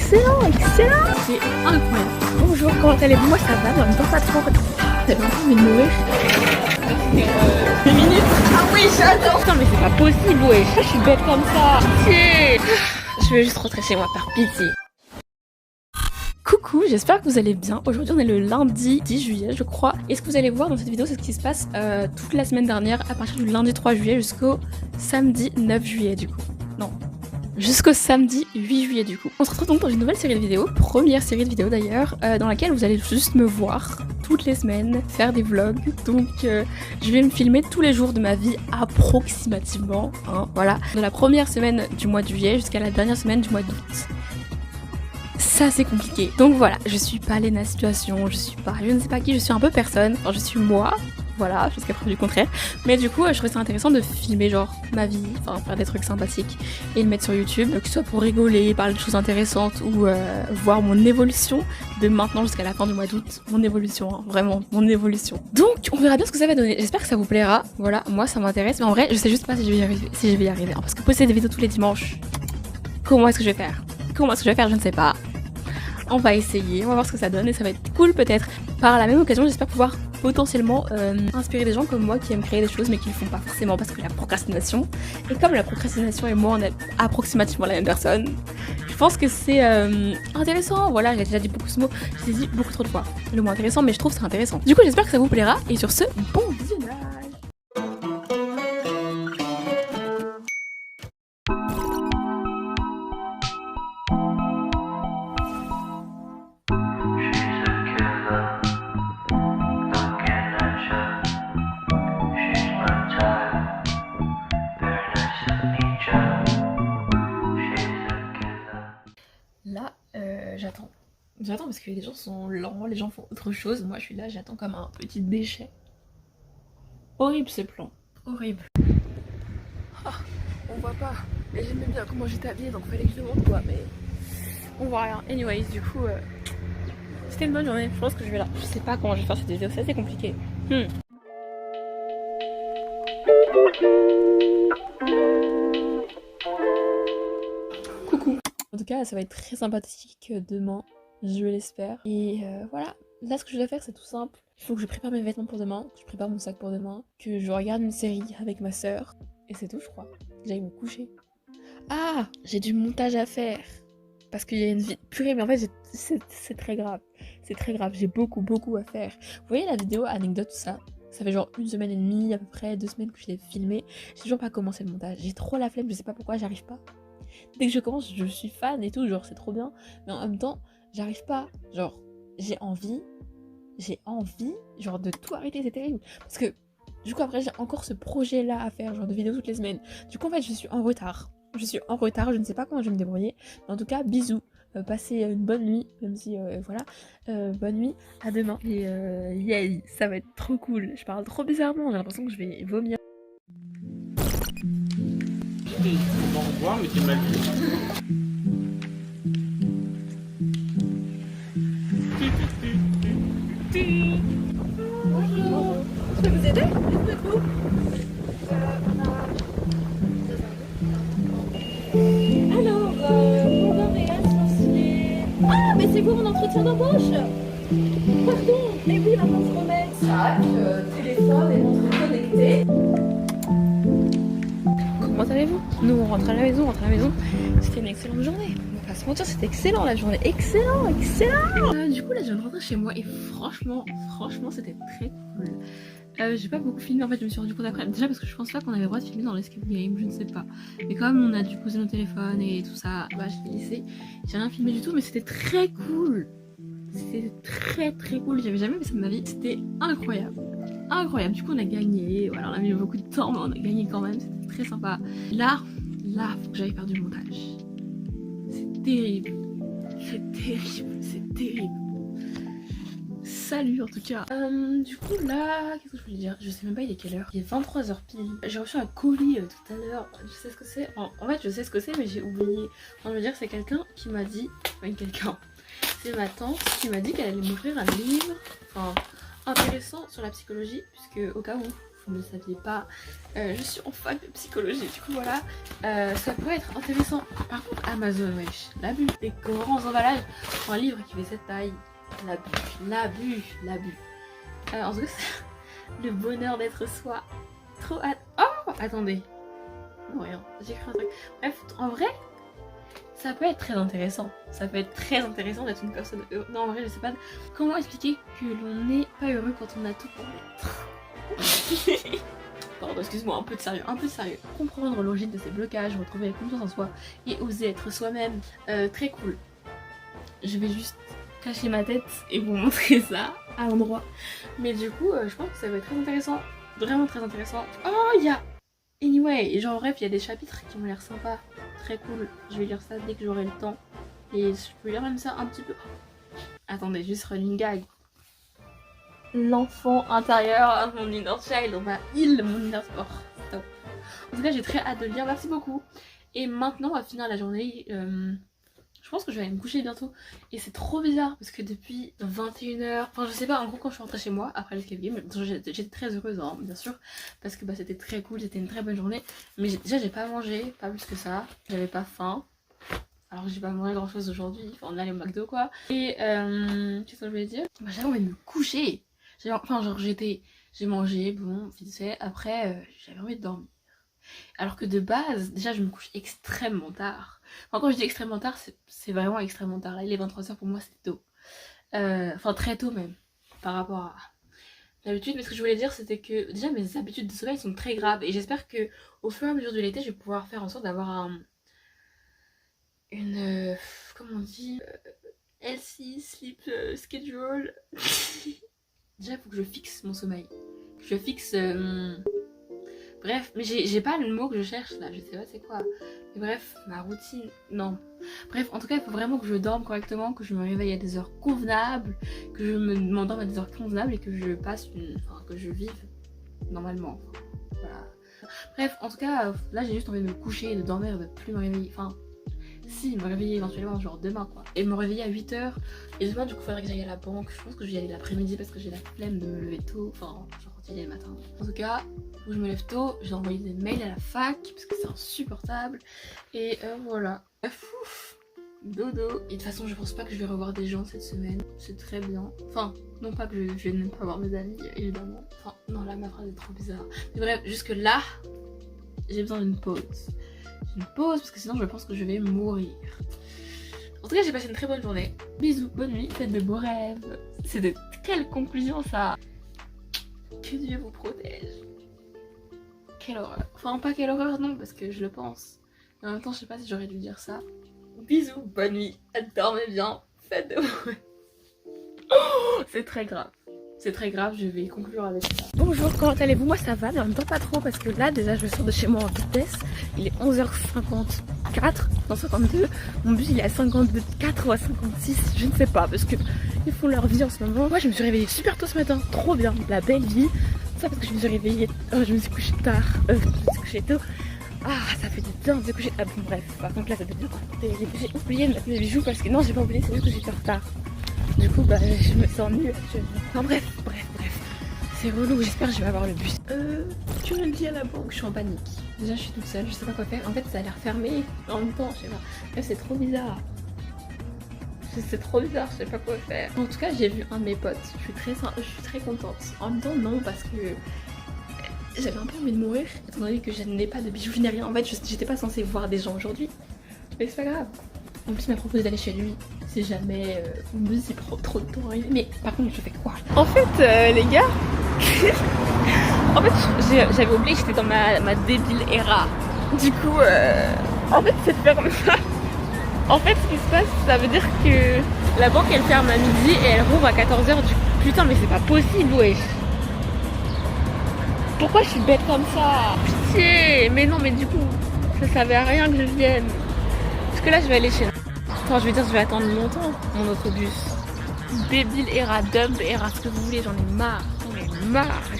excellent, excellent. C'est incroyable. Bonjour, comment allez-vous? Moi ça va, mais en même temps pas trop. T'as bien envie de mourir. 2 minutes. Ah oui, j'adore. Putain, mais c'est pas possible, ouais. Je suis bête comme ça. Pitié. Je vais juste rentrer chez moi par pitié. Coucou, j'espère que vous allez bien. Aujourd'hui on est le lundi 10 juillet je crois. Et ce que vous allez voir dans cette vidéo c'est ce qui se passe toute la semaine dernière à partir du lundi 3 juillet jusqu'au samedi 9 juillet du coup. Non. Jusqu'au samedi 8 juillet du coup. On se retrouve donc dans une nouvelle série de vidéos, première série de vidéos d'ailleurs, dans laquelle vous allez juste me voir toutes les semaines faire des vlogs. Donc je vais me filmer tous les jours de ma vie approximativement, hein, voilà. De la première semaine du mois de juillet jusqu'à la dernière semaine du mois d'août. Ça c'est compliqué. Donc voilà, je suis pas Léna Situation, je suis pas je ne sais pas qui, je suis un peu personne. Enfin, je suis moi, voilà, jusqu'à preuve du contraire. Mais du coup, je trouvais ça intéressant de filmer genre ma vie, enfin faire des trucs sympathiques et le mettre sur YouTube, que ce soit pour rigoler, parler de choses intéressantes ou voir mon évolution de maintenant jusqu'à la fin du mois d'août. Mon évolution, hein, vraiment, mon évolution. Donc on verra bien ce que ça va donner. J'espère que ça vous plaira. Voilà, moi ça m'intéresse, mais en vrai, je sais juste pas si je vais y arriver, hein, parce que poster des vidéos tous les dimanches, comment est-ce que je vais faire? Comment est-ce que je vais faire? Je ne sais pas. On va essayer, on va voir ce que ça donne et ça va être cool peut-être. Par la même occasion, j'espère pouvoir potentiellement inspirer des gens comme moi qui aiment créer des choses mais qui le font pas forcément parce que la procrastination. Et comme la procrastination et moi on est approximativement la même personne, je pense que c'est intéressant. Voilà, j'ai déjà dit beaucoup ce mot, je l'ai dit beaucoup trop de fois. Le mot intéressant, mais je trouve ça intéressant. Du coup, j'espère que ça vous plaira et sur ce, bon visionnage. Là, j'attends. J'attends parce que les gens sont lents, les gens font autre chose. Moi, je suis là, j'attends comme un petit déchet. Horrible ce plan. Horrible. Oh, on voit pas. Et j'aimais bien comment j'étais habillée, donc fallait que je monte quoi, mais on voit rien. Anyways, du coup, c'était une bonne journée. Je pense que je vais là. Je sais pas comment je vais faire cette vidéo, c'est assez compliqué. Coucou. En tout cas, ça va être très sympathique demain, je l'espère. Et voilà, là ce que je dois faire c'est tout simple. Il faut que je prépare mes vêtements pour demain, que je prépare mon sac pour demain, que je regarde une série avec ma sœur. Et c'est tout je crois. J'aille me coucher. Ah, j'ai du montage à faire. Parce qu'il y a une vie purée, mais en fait c'est très grave. C'est très grave, j'ai beaucoup à faire. Vous voyez la vidéo anecdote tout ça? Ça fait genre 1 semaine et demie, à peu près 2 semaines que je l'ai filmé. J'ai toujours pas commencé le montage. J'ai trop la flemme, je sais pas pourquoi, j'arrive pas. Dès que je commence, je suis fan et tout, genre c'est trop bien. Mais en même temps, j'arrive pas. Genre, j'ai envie, genre de tout arrêter, c'est terrible. Parce que, du coup, après, j'ai encore ce projet-là à faire, genre de vidéos toutes les semaines. Du coup, en fait, je suis en retard. Je ne sais pas comment je vais me débrouiller. Mais en tout cas, bisous. Passez une bonne nuit, même si, voilà. Bonne nuit, à demain. Et yay, ça va être trop cool. Je parle trop bizarrement, j'ai l'impression que je vais vomir. Au revoir, mais t'es mal vu. Bonjour, je peux vous aider? Dites-moi. Alors, mon Andrea Sorcier. Ah, mais c'est vous mon entretien d'embauche? Pardon, mais oui, maintenant se remet. Sac, téléphone et montre connectée. Comment allez-vous? Nous on rentre à la maison, C'était une excellente journée. On va pas se mentir, c'était excellent la journée. Excellent. Du coup là je viens de rentrer chez moi et franchement c'était très cool. J'ai pas beaucoup filmé en fait, je me suis rendu compte après. Déjà parce que je pense pas qu'on avait le droit de filmer dans l'escape game, je ne sais pas. Mais comme on a dû poser nos téléphones et tout ça, bah je l'ai laissé. J'ai rien filmé du tout mais c'était très cool. C'était très cool, j'avais jamais vu ça de ma vie. C'était incroyable. Du coup on a gagné, voilà on a mis beaucoup de temps mais on a gagné quand même, c'était très sympa. Là, faut que j'aille faire du montage. C'est terrible. Salut en tout cas. Du coup là, qu'est-ce que je voulais dire? Je sais même pas il est quelle heure. Il est 23h pile. J'ai reçu un colis tout à l'heure. Je sais ce que c'est. En fait je sais ce que c'est mais j'ai oublié. Enfin, je veux dire c'est quelqu'un qui m'a dit. C'est ma tante qui m'a dit qu'elle allait m'offrir un livre. Enfin intéressant sur la psychologie puisque au cas où vous ne le saviez pas, je suis en fac de psychologie, du coup voilà, ça pourrait être intéressant. Par contre Amazon, wesh, l'abus, des grands emballages, un livre qui fait cette taille, l'abus. En tout cas, le bonheur d'être soi, trop hâte. Oh, attendez, non rien, j'ai cru un truc. Bref, en vrai, ça peut être très intéressant. Ça peut être très intéressant d'être une personne heureuse. Non, en vrai, je sais pas comment expliquer que l'on n'est pas heureux quand on a tout pour l'être. Pardon, excuse-moi, un peu de sérieux, Comprendre l'origine de ces blocages, retrouver la confiance en soi et oser être soi-même, très cool. Je vais juste cacher ma tête et vous montrer ça à l'endroit. Mais du coup, je pense que ça va être très intéressant. Vraiment très intéressant. Oh, il y a... Anyway, genre bref, il y a des chapitres qui m'ont l'air sympas. Très cool. Je vais lire ça dès que j'aurai le temps. Et je peux lire même ça un petit peu. Attendez, juste running gag. L'enfant intérieur, mon inner child, on va mon inner sport. Stop. En tout cas, j'ai très hâte de le lire. Merci beaucoup. Et maintenant, on va finir la journée. Je pense que je vais aller me coucher bientôt. Et c'est trop bizarre parce que depuis 21h, enfin je sais pas, en gros quand je suis rentrée chez moi après l'escape game, j'étais très heureuse hein, bien sûr. Parce que bah, c'était très cool, c'était une très bonne journée. Mais déjà j'ai pas mangé, pas plus que ça. J'avais pas faim. Alors que j'ai pas mangé grand chose aujourd'hui. Enfin on allait au McDo quoi. Et qu'est-ce que je voulais dire, bah, j'avais envie de me coucher. Enfin genre j'ai mangé, bon vite fait. Après j'avais envie de dormir. Alors que de base, déjà je me couche extrêmement tard. Enfin quand je dis extrêmement tard, c'est vraiment extrêmement tard. Là il est 23h pour moi c'est tôt. Enfin très tôt même, par rapport à l'habitude. Mais ce que je voulais dire c'était que déjà mes habitudes de sommeil sont très graves. Et j'espère que au fur et à mesure de l'été je vais pouvoir faire en sorte d'avoir comment on dit, healthy sleep schedule. Déjà il faut que je fixe mon sommeil. Que je fixe... Bref, mais j'ai pas le mot que je cherche là, je sais pas c'est quoi. Mais bref, ma routine, non. Bref, en tout cas, il faut vraiment que je dorme correctement, que je me réveille à des heures convenables, que je m'endorme à des heures convenables et que je que je vive normalement. Voilà. Bref, en tout cas, là j'ai juste envie de me coucher et de dormir et de plus me réveiller. Enfin, si, me réveiller éventuellement genre demain quoi. Et me réveiller à 8h. Et demain du coup, il faudrait que j'aille à la banque. Je pense que je vais y aller l'après-midi parce que j'ai la flemme de me lever tôt. Enfin, genre quand il est le matin. En tout cas, où je me lève tôt, j'ai envoyé des mails à la fac parce que c'est insupportable. Et voilà. Ouf, dodo. Et de toute façon, je pense pas que je vais revoir des gens cette semaine. C'est très bien. Enfin, non pas que je vais même pas voir mes amis, évidemment. Enfin, non, là, ma phrase est trop bizarre. Mais bref, jusque là, j'ai besoin d'une pause. Une pause parce que sinon, je pense que je vais mourir. En tout cas, j'ai passé une très bonne journée. Bisous, bonne nuit, faites de beaux rêves. C'est de quelle conclusion ça? Que Dieu vous protège. Quelle horreur. Enfin, pas quelle horreur, non, parce que je le pense. Mais en même temps, je sais pas si j'aurais dû dire ça. Bisous, bonne nuit, dormez bien, faites de beaux rêves. Oh, c'est très grave. C'est très grave, je vais conclure avec ça. Bonjour, comment allez-vous? Moi ça va, mais en même temps pas trop parce que là déjà je sors de chez moi en vitesse. Il est 11h54, non 52. Mon bus il est à 54 ou à 56, je ne sais pas parce que ils font leur vie en ce moment. Moi je me suis réveillée super tôt ce matin, trop bien, la belle vie. Ça parce que je me suis réveillée, je me suis couchée tard, je me suis couchée tôt. Ah ça fait du bien de se coucher. Ah bon bref, par contre là ça fait bien. J'ai oublié de mettre mes bijoux parce que non j'ai pas oublié, c'est juste que j'étais en retard. Du coup, bah, je me sens nulle actuellement. Enfin bref. C'est relou, j'espère que je vais avoir le bus. Tu me le dis à la banque, je suis en panique. Déjà, je suis toute seule, je sais pas quoi faire. En fait, ça a l'air fermé en même temps, je sais pas. Bref, c'est trop bizarre. C'est trop bizarre, je sais pas quoi faire. En tout cas, j'ai vu un de mes potes. Je suis très contente. En même temps, non, parce que j'avais un peu envie de mourir, étant donné que je n'ai pas de bijoux, je n'ai rien. En fait, j'étais pas censée voir des gens aujourd'hui. Mais c'est pas grave. En plus, il m'a proposé d'aller chez lui. Si jamais mon bus il prend trop de temps à arriver. Mais par contre, je fais quoi? En fait, les gars, en fait, j'avais oublié que j'étais dans ma débile era. Du coup, en fait, c'est ferme. En fait, ce qui se passe, ça veut dire que la banque elle ferme à midi et elle rouvre à 14h. Du coup, putain, mais c'est pas possible, wesh. Pourquoi je suis bête comme ça? Pitié. Mais non, mais du coup, ça servait à rien que je vienne. Parce que là, je vais aller chez... Enfin, je veux dire, je vais attendre longtemps mon autre bus. Débile era, dumb era, ce que vous voulez, j'en ai marre.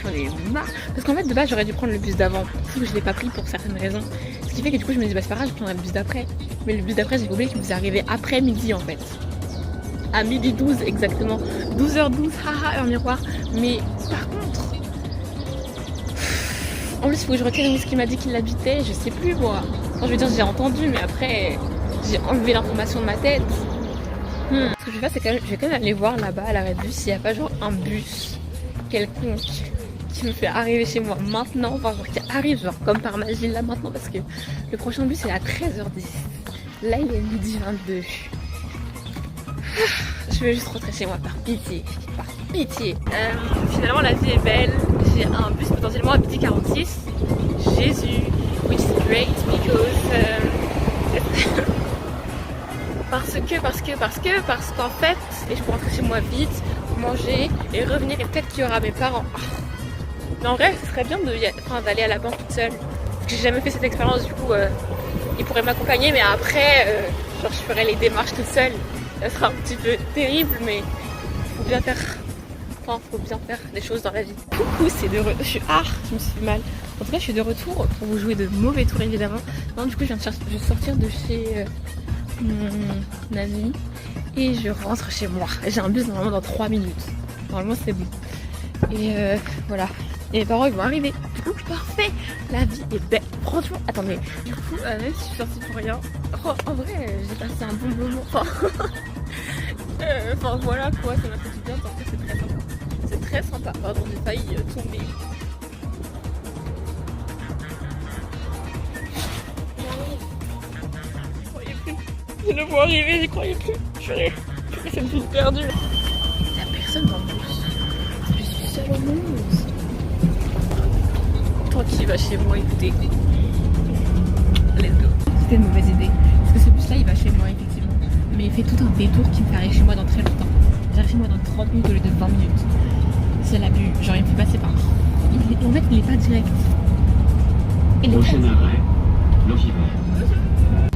J'en ai marre. Parce qu'en fait, de base, j'aurais dû prendre le bus d'avant. Sauf que je l'ai pas pris pour certaines raisons. Ce qui fait que du coup, je me dis, bah c'est pas grave, je prendrai le bus d'après. Mais le bus d'après, j'ai oublié qu'il vous arrivait après midi en fait. À midi 12 exactement. 12h12, haha, heure miroir. Mais par contre, En plus, il faut que je retienne où est-ce qu'il m'a dit qu'il habitait, je sais plus moi. Enfin, je veux dire, j'ai entendu, mais après, j'ai enlevé l'information de ma tête. Ce que je vais faire, c'est que je vais quand même aller voir là-bas à l'arrêt de bus s'il n'y a pas genre un bus quelconque qui me fait arriver chez moi maintenant, enfin genre qui arrive genre comme par magie là maintenant, parce que le prochain bus est à 13h10. Là, il est midi 22. Je veux juste rentrer chez moi par pitié. Par pitié. Finalement, la vie est belle. J'ai un bus potentiellement à midi 46. Jésus. Which is great because. Parce qu'en fait, et je peux rentrer chez moi vite, manger et revenir et peut-être qu'il y aura mes parents. Mais en vrai, ce serait bien d'aller à la banque toute seule. Parce que j'ai jamais fait cette expérience, du coup, ils pourraient m'accompagner, mais après, genre, je ferai les démarches toute seule. Ça sera un petit peu terrible, mais faut bien faire. Enfin, faut bien faire des choses dans la vie. Coucou, c'est de retour. Je me suis fait mal. En tout cas, je suis de retour pour vous jouer de mauvais tours évidemment. Non, du coup, je vais sortir de chez mon ami et je rentre chez moi. J'ai un bus normalement dans 3 minutes. Normalement, c'est bon. Et voilà. Et mes parents ils vont arriver. Du coup, parfait. La vie est belle. Franchement, attendez. Du coup, même si je suis sortie pour rien, en vrai, j'ai passé un bon moment. Enfin, voilà quoi, ça m'a fait du bien de sortir, c'est très sympa. C'est très sympa. Pardon, j'ai failli tomber. Je le vois arriver, j'y croyais plus. Purée, c'est une vie perdue. Il n'y a personne dans le bus. Je suis seule au monde. Toi qui vas chez moi, écoutez. Let's go. C'était une mauvaise idée. Parce que ce bus là, il va chez moi, effectivement. Mais il fait tout un détour qui me fait arriver chez moi dans très longtemps. J'arrive chez moi dans 30 minutes au lieu de 20 minutes. C'est l'abus. Genre, il me fait passer par. En fait, il est pas direct. Prochain arrêt, Logibert.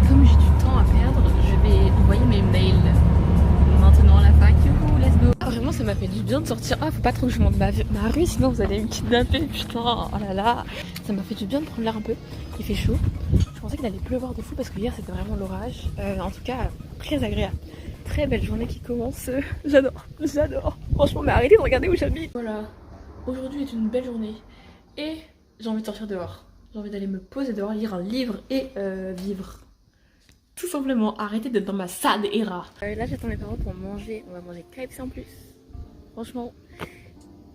Comme j'ai du temps à perdre, je vais envoyer mes mails maintenant à la fac. Youhou, let's go. Vraiment, ça m'a fait du bien de sortir. Ah, faut pas trop que je monte ma rue, sinon vous allez me kidnapper. Putain, oh là là. Ça m'a fait du bien de prendre l'air un peu. Il fait chaud. Je pensais qu'il allait pleuvoir de fou parce que hier c'était vraiment l'orage. En tout cas, très agréable. Très belle journée qui commence. J'adore, j'adore. Franchement, mais arrêtez de regarder où j'habite. Voilà. Aujourd'hui est une belle journée et j'ai envie de sortir dehors. J'ai envie d'aller me poser dehors, lire un livre et vivre. Tout simplement, arrêter d'être dans ma sad era. Là, j'attends mes parents pour manger. On va manger KFC en plus. Franchement,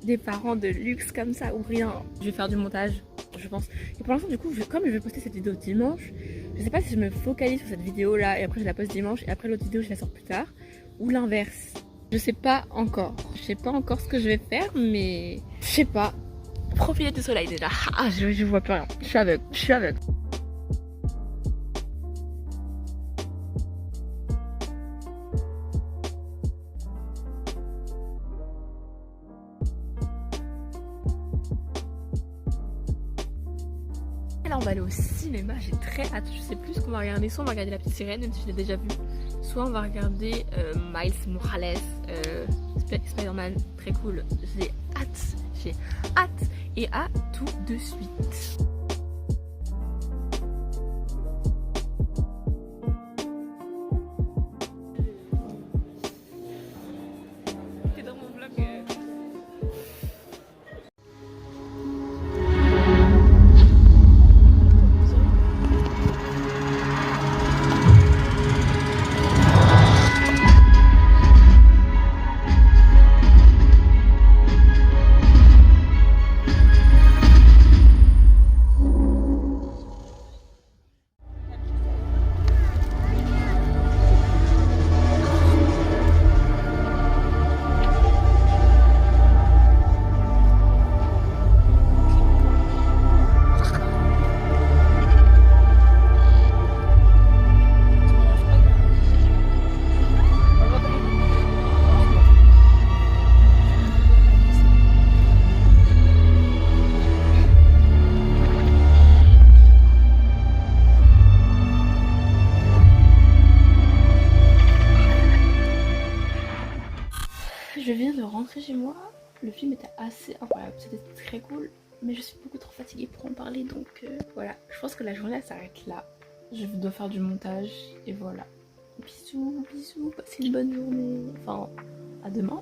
des parents de luxe comme ça ou rien. Je vais faire du montage, je pense. Et pour l'instant, du coup, comme je vais poster cette vidéo dimanche, je sais pas si je me focalise sur cette vidéo là et après je la poste dimanche et après l'autre vidéo je la sors plus tard ou l'inverse. Je sais pas encore. Je sais pas encore ce que je vais faire, mais je sais pas. Profiter du soleil déjà. Ah, je vois plus rien. Je suis aveugle. Je suis aveugle. Et là, on va aller au cinéma. J'ai très hâte. Je sais plus ce qu'on va regarder. Soit on va regarder La Petite Sirène, même si je l'ai déjà vue. Soit on va regarder Miles Morales, Spider-Man. Très cool. J'ai hâte. J'ai hâte. Et à tout de suite. T'es dans mon vlog. Je viens de rentrer chez moi, le film était assez incroyable, c'était très cool, mais je suis beaucoup trop fatiguée pour en parler, donc voilà, je pense que la journée elle s'arrête là. Je dois faire du montage, et voilà. Bisous, bisous, passez une bonne journée, enfin, à demain.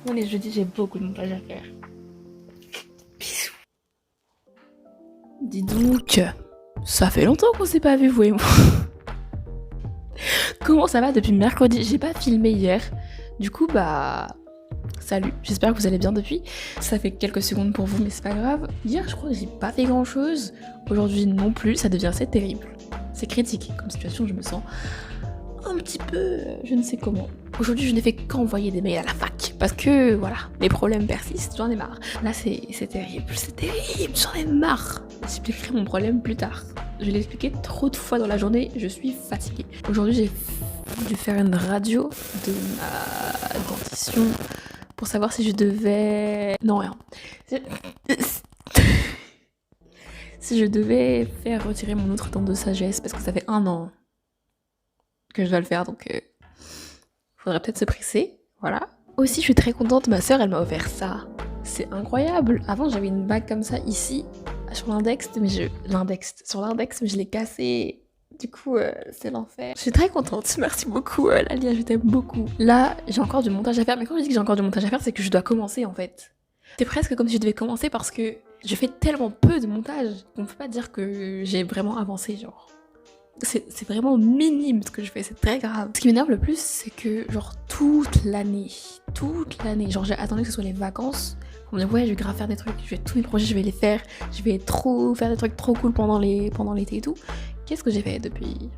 On est jeudi, j'ai beaucoup de montage à faire. Bisous. Dis donc, ça fait longtemps qu'on s'est pas vu, vous et moi. Comment ça va depuis mercredi? J'ai pas filmé hier. Du coup, salut, j'espère que vous allez bien depuis. Ça fait quelques secondes pour vous, mais c'est pas grave. Hier, je crois que j'ai pas fait grand chose. Aujourd'hui non plus, ça devient assez terrible. C'est critique comme situation, je me sens un petit peu, je ne sais comment. Aujourd'hui, je n'ai fait qu'envoyer des mails à la fac. Parce que, voilà, mes problèmes persistent, j'en ai marre. Là, c'est terrible, j'en ai marre. J'expliquerai mon problème plus tard. Je l'ai expliqué trop de fois dans la journée, je suis fatiguée. Aujourd'hui, j'ai dû faire une radio de ma dentition pour savoir si je devais... Non, rien. Si je devais faire retirer mon autre dent de sagesse, parce que ça fait 1 an que je dois le faire, donc faudrait peut-être se presser, voilà. Aussi, je suis très contente, ma soeur, elle m'a offert ça. C'est incroyable. Avant, j'avais une bague comme ça, ici, sur l'index, mais je l'ai cassée. Du coup, c'est l'enfer. Je suis très contente, merci beaucoup, Lalia, je t'aime beaucoup. Là, j'ai encore du montage à faire, mais quand je dis que j'ai encore du montage à faire, c'est que je dois commencer, en fait. C'est presque comme si je devais commencer parce que je fais tellement peu de montage qu'on peut pas dire que j'ai vraiment avancé, genre. C'est vraiment minime ce que je fais, c'est très grave. Ce qui m'énerve le plus, c'est que genre toute l'année, genre j'ai attendu que ce soit les vacances pour me dire ouais je vais grave faire des trucs, tous mes projets je vais les faire, je vais faire des trucs trop cool pendant l'été et tout. Qu'est-ce que j'ai fait depuis?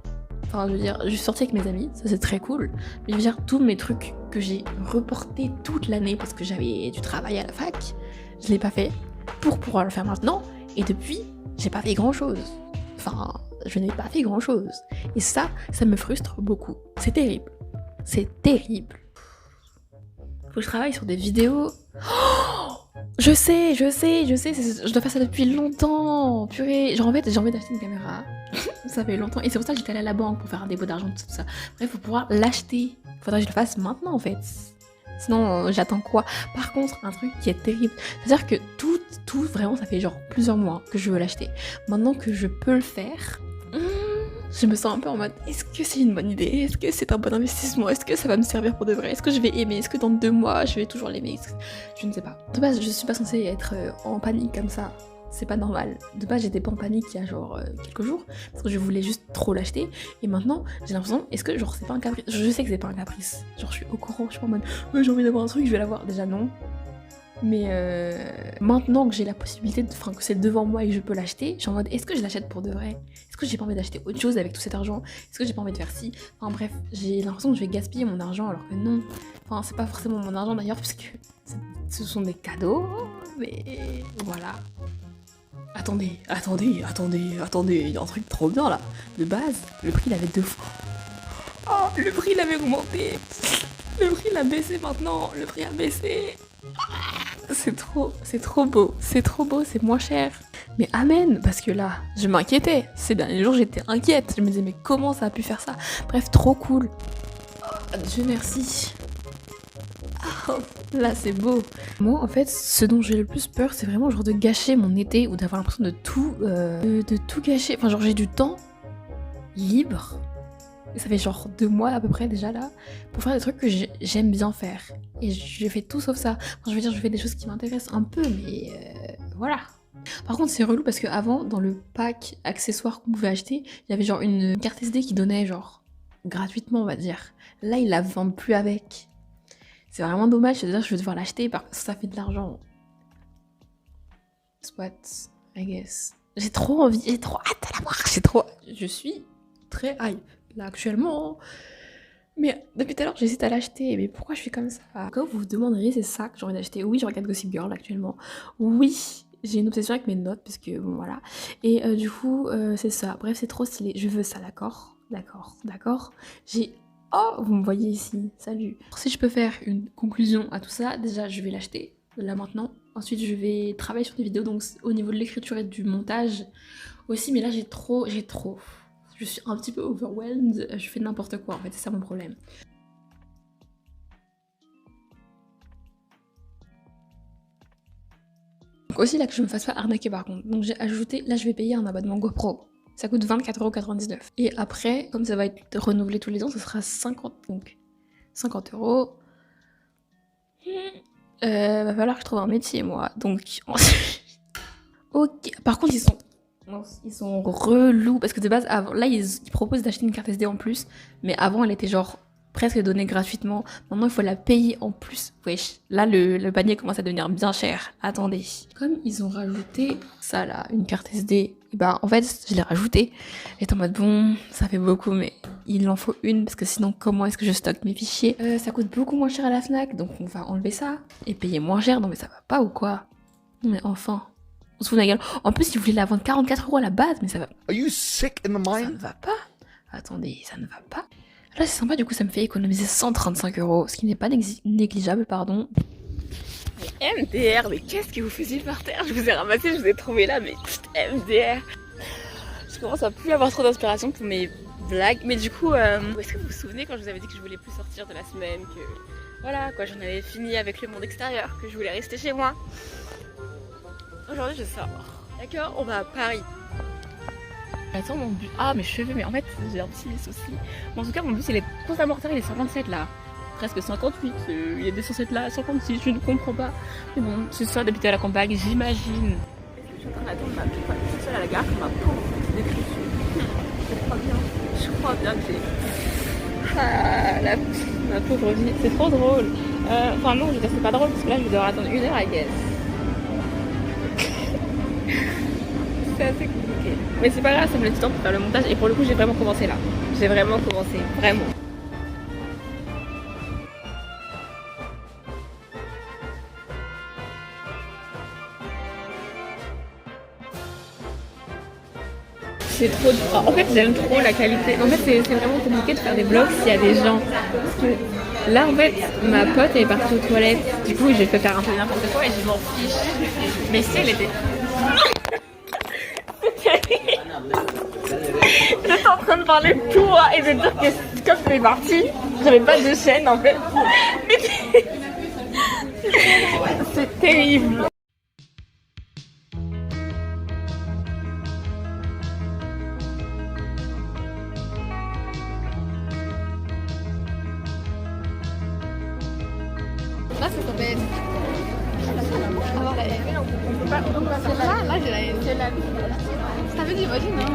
Enfin je veux dire, je suis sortie avec mes amis, ça c'est très cool, mais je veux dire tous mes trucs que j'ai reportés toute l'année parce que j'avais du travail à la fac, je l'ai pas fait pour pouvoir le faire maintenant, et depuis j'ai pas fait grand chose. Enfin, je n'ai pas fait grand chose. Et ça me frustre beaucoup. C'est terrible. C'est terrible. Faut que je travaille sur des vidéos. Oh, je sais, je dois faire ça depuis longtemps. Purée, genre en fait, j'ai envie d'acheter une caméra. Ça fait longtemps. Et c'est pour ça que j'étais allée à la banque pour faire un dépôt d'argent, tout ça. Bref, faut pouvoir l'acheter. Faudrait que je le fasse maintenant en fait. Sinon, j'attends quoi? Par contre, un truc qui est terrible, c'est-à-dire que tout, vraiment, ça fait genre plusieurs mois que je veux l'acheter. Maintenant que je peux le faire, je me sens un peu en mode, est-ce que c'est une bonne idée? Est-ce que c'est un bon investissement? Est-ce que ça va me servir pour de vrai? Est-ce que je vais aimer? Est-ce que dans 2 mois, je vais toujours l'aimer? Je ne sais pas. De base, je suis pas censée être en panique comme ça. C'est pas normal. De base, j'étais pas en panique il y a genre quelques jours parce que je voulais juste trop l'acheter. Et maintenant, j'ai l'impression, est-ce que genre c'est pas un caprice? Je sais que c'est pas un caprice. Genre, je suis au courant, je suis pas en mode, j'ai envie d'avoir un truc, je vais l'avoir. Déjà, non. Mais maintenant que j'ai la possibilité, enfin que c'est devant moi et que je peux l'acheter, je suis en mode, est-ce que je l'achète pour de vrai? Est-ce que j'ai pas envie d'acheter autre chose avec tout cet argent? Est-ce que j'ai pas envie de faire ci? Enfin bref, j'ai l'impression que je vais gaspiller mon argent alors que non. Enfin, c'est pas forcément mon argent d'ailleurs, parce que ce sont des cadeaux, mais voilà. Attendez, il y a un truc trop bien là. De base, le prix il avait 2 fois. Oh, le prix il avait augmenté. Le prix il a baissé maintenant. Le prix a baissé. C'est trop beau, c'est moins cher. Mais amen, parce que là, je m'inquiétais. Ces derniers jours, j'étais inquiète. Je me disais, mais comment ça a pu faire ça? Bref, trop cool. Oh, Dieu merci. Oh, là, c'est beau. Moi, en fait, ce dont j'ai le plus peur, c'est vraiment genre de gâcher mon été ou d'avoir l'impression de tout gâcher. Enfin, genre, j'ai du temps libre. Et ça fait genre 2 mois à peu près déjà là, pour faire des trucs que j'aime bien faire. Et je fais tout sauf ça. Enfin, je veux dire, je fais des choses qui m'intéressent un peu, mais voilà. Par contre, c'est relou parce que avant, dans le pack accessoires qu'on pouvait acheter, il y avait genre une carte SD qui donnait genre gratuitement, on va dire. Là, ils la vendent plus avec. C'est vraiment dommage, c'est-à-dire que je vais devoir l'acheter parce que ça fait de l'argent. Soit, I guess. J'ai trop envie, j'ai trop hâte de l'avoir. Je suis très hype. Là actuellement, mais depuis tout à l'heure j'hésite à l'acheter, mais pourquoi je suis comme ça? Quand vous vous demanderiez, c'est ça que j'ai envie d'acheter. Oui, je regarde Gossip Girl actuellement, oui, j'ai une obsession avec mes notes parce que bon voilà, et du coup c'est ça. Bref, c'est trop stylé, je veux ça, d'accord, j'ai... Oh, vous me voyez ici, salut. Si je peux faire une conclusion à tout ça, déjà je vais l'acheter là maintenant, ensuite je vais travailler sur des vidéos, donc au niveau de l'écriture et du montage aussi, mais là j'ai trop, je suis un petit peu overwhelmed, je fais n'importe quoi en fait, c'est ça mon problème. Donc aussi là que je me fasse pas arnaquer par contre, donc j'ai ajouté, là je vais payer un abonnement GoPro. Ça coûte 24,99 €. Et après, comme ça va être renouvelé tous les ans, ça sera 50, donc 50 €. Va falloir que je trouve un métier moi, donc... Ok, par contre ils sont... Non, ils sont relous parce que de base, avant, là, ils proposent d'acheter une carte SD en plus, mais avant, elle était genre presque donnée gratuitement. Maintenant, il faut la payer en plus. Wesh, là, le panier commence à devenir bien cher. Attendez. Comme ils ont rajouté ça là, une carte SD, et bah en fait, je l'ai rajouté. J'étais en mode bon, ça fait beaucoup, mais il en faut une parce que sinon, comment est-ce que je stocke mes fichiers? Ça coûte beaucoup moins cher à la Fnac, donc on va enlever ça et payer moins cher. Non, mais ça va pas ou quoi? Non, mais enfin. On se fout de la gueule. En plus, ils voulaient la vendre 44 € à la base, mais ça va. Are you sick in the Ça mind? ne va pas. Attendez, ça ne va pas. Là, c'est sympa, du coup, ça me fait économiser 135 €, ce qui n'est pas négligeable, pardon. Mais MDR, mais qu'est-ce que vous faisiez par terre? Je vous ai ramassé, je vous ai trouvé là, mais MDR. Je commence à plus avoir trop d'inspiration pour mes blagues. Mais du coup, est-ce que vous vous souvenez quand je vous avais dit que je voulais plus sortir de la semaine, que voilà, quoi, j'en avais fini avec le monde extérieur, que je voulais rester chez moi. Aujourd'hui, je sors. D'accord, on va à Paris. Attends, mon but. Ah, mes cheveux, mais en fait, j'ai un petit souci. Bon, en tout cas, mon bus, il est constamment en retard, il est 57 là. Presque 58. Il est censé être là à 56, je ne comprends pas. Mais bon, c'est ça d'habiter à la campagne, j'imagine. Est-ce que je suis en train d'attendre ma petite Je suis seule à la gare, ma pauvre petite décression. Je crois bien que j'ai. Ah, ma pauvre vie, c'est trop drôle. Enfin, non, je veux dire, c'est pas drôle parce que là, je vais devoir attendre 1 heure, I guess. C'est assez compliqué. Mais c'est pas grave, ça me laisse du temps pour faire le montage. Et pour le coup, j'ai vraiment commencé là. J'ai vraiment commencé, vraiment. C'est trop dur. En fait, j'aime trop la qualité. En fait, c'est vraiment compliqué de faire des vlogs s'il y a des gens. Parce que là, en fait, ma pote elle est partie aux toilettes. Du coup, j'ai fait faire un peu n'importe quoi et je m'en fiche. Mais si elle était. J'étais en train de parler tout et de dire que comme elle est partie, j'avais pas de chaîne en fait. C'est terrible. Là, ça s'appelle avoir la haine. On peut pas faire là, j'ai la haine. C'est la vie. Ça veut dire, imagine, hein.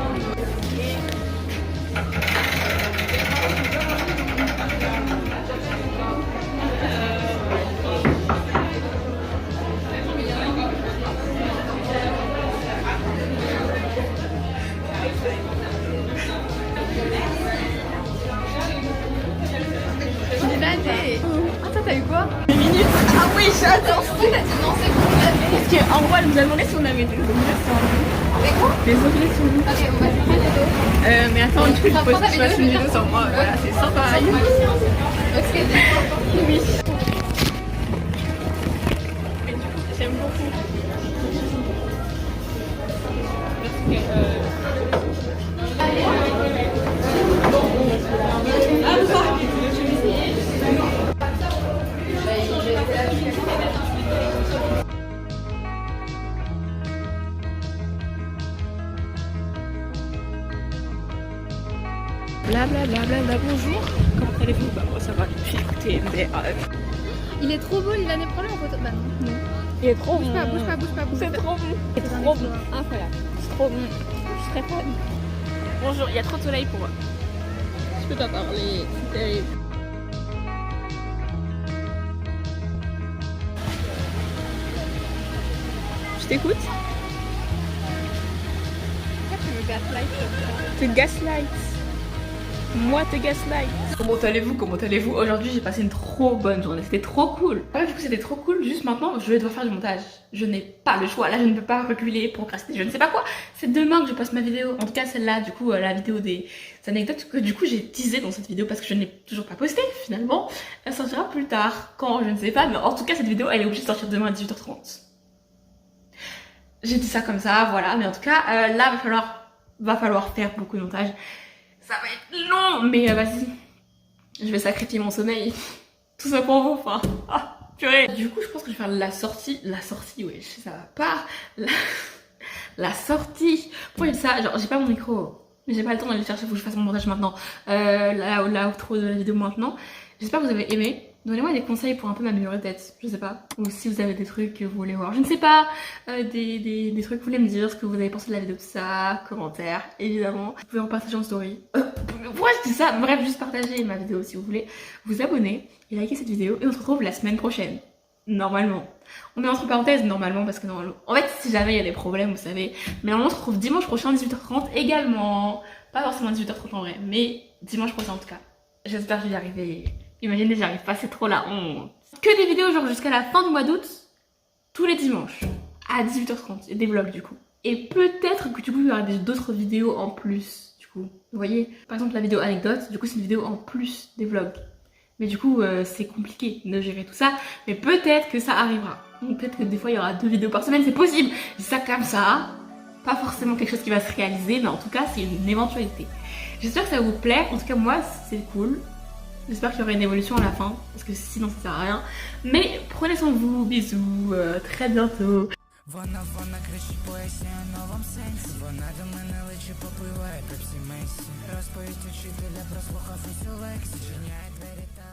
Ah, toi, t'as eu quoi? 2 minutes. Ah oui, j'adore. Pourquoi t'as dit non, c'est bon, on l'avait. Parce qu'en gros, elle nous a demandé si on avait des objets sur nous. Avec quoi? Des objets sur nous. Ok, on va faire une vidéo. Mais attends, du coup, je fasse une vidéo sur moi. Voilà, c'est sympa. Ok, oui. J'aime beaucoup. Blablabla, bonjour. Comment allez-vous? Bah moi ça va, écoutez, Il est trop beau, Lilan, prends-le en photo. Bah non. il est trop Bouge bon. pas, bouge pas, bouge pas, bouge C'est pas. trop bon. C'est trop bon. Incroyable. C'est trop bon. Je suis très fan. Bonjour, il y a trop de soleil pour moi. Je peux pas parler, c'est terrible. Je t'écoute. Pourquoi tu me gaslight comme ça? Te gaslight. Moi te gaslight. Comment allez-vous? Aujourd'hui, j'ai passé une trop bonne journée. C'était trop cool. Ouais, du coup, c'était trop cool. Juste maintenant, je vais devoir faire du montage. Je n'ai pas le choix. Là, je ne peux pas reculer, procrastiner, je ne sais pas quoi. C'est demain que je poste ma vidéo. En tout cas, celle-là, du coup, la vidéo des anecdotes que du coup, j'ai teasé dans cette vidéo parce que je n'ai toujours pas posté finalement. Elle sortira plus tard. Quand, je ne sais pas. Mais en tout cas, cette vidéo, elle est obligée de sortir demain à 18h30. J'ai dit ça comme ça, voilà. Mais en tout cas, là, va falloir faire beaucoup de montage. Ça va être long, mais vas-y. Je vais sacrifier mon sommeil. Tout ça pour vous, enfin. Ah, purée. Du coup, je pense que je vais faire la sortie. La sortie, ouais, ça va pas. La sortie. Pourquoi j'ai ça? Genre, j'ai pas mon micro. Mais j'ai pas le temps d'aller le chercher, faut que je fasse mon montage maintenant. La outro de la vidéo maintenant. J'espère que vous avez aimé. Donnez-moi des conseils pour un peu m'améliorer peut-être, je sais pas. Ou si vous avez des trucs que vous voulez voir, je ne sais pas, des trucs que vous voulez me dire, ce que vous avez pensé de la vidéo, tout ça, commentaires, évidemment. Vous pouvez en partager en story. Pourquoi je dis ça? Bref, juste partager ma vidéo si vous voulez. Vous abonner et liker cette vidéo et on se retrouve la semaine prochaine. Normalement. On met entre parenthèses normalement parce que normalement... En fait, si jamais il y a des problèmes, vous savez. Mais normalement, on se retrouve dimanche prochain à 18h30 également. Pas forcément à 18h30 en vrai, mais dimanche prochain en tout cas. J'espère que je vais y arriver. Imaginez, j'y arrive pas, c'est trop la honte. Que des vidéos genre jusqu'à la fin du mois d'août, tous les dimanches, à 18h30, et des vlogs du coup. Et peut-être que du coup il y aura d'autres vidéos en plus, du coup. Vous voyez, par exemple la vidéo anecdote, du coup c'est une vidéo en plus des vlogs. Mais du coup c'est compliqué de gérer tout ça, mais peut-être que ça arrivera. Donc peut-être que des fois il y aura 2 vidéos par semaine, c'est possible. Je dis ça comme ça, pas forcément quelque chose qui va se réaliser, mais en tout cas c'est une éventualité. J'espère que ça vous plaît, en tout cas moi c'est cool. J'espère qu'il y aura une évolution à la fin, parce que sinon ça sert à rien. Mais prenez soin de vous, bisous, très bientôt. Вона кричить пояснює новом сенсі. Вона до мене личі попиває пепсі Месі. Розповідь учителя, прослухав усю лекцію. Чиняє двері та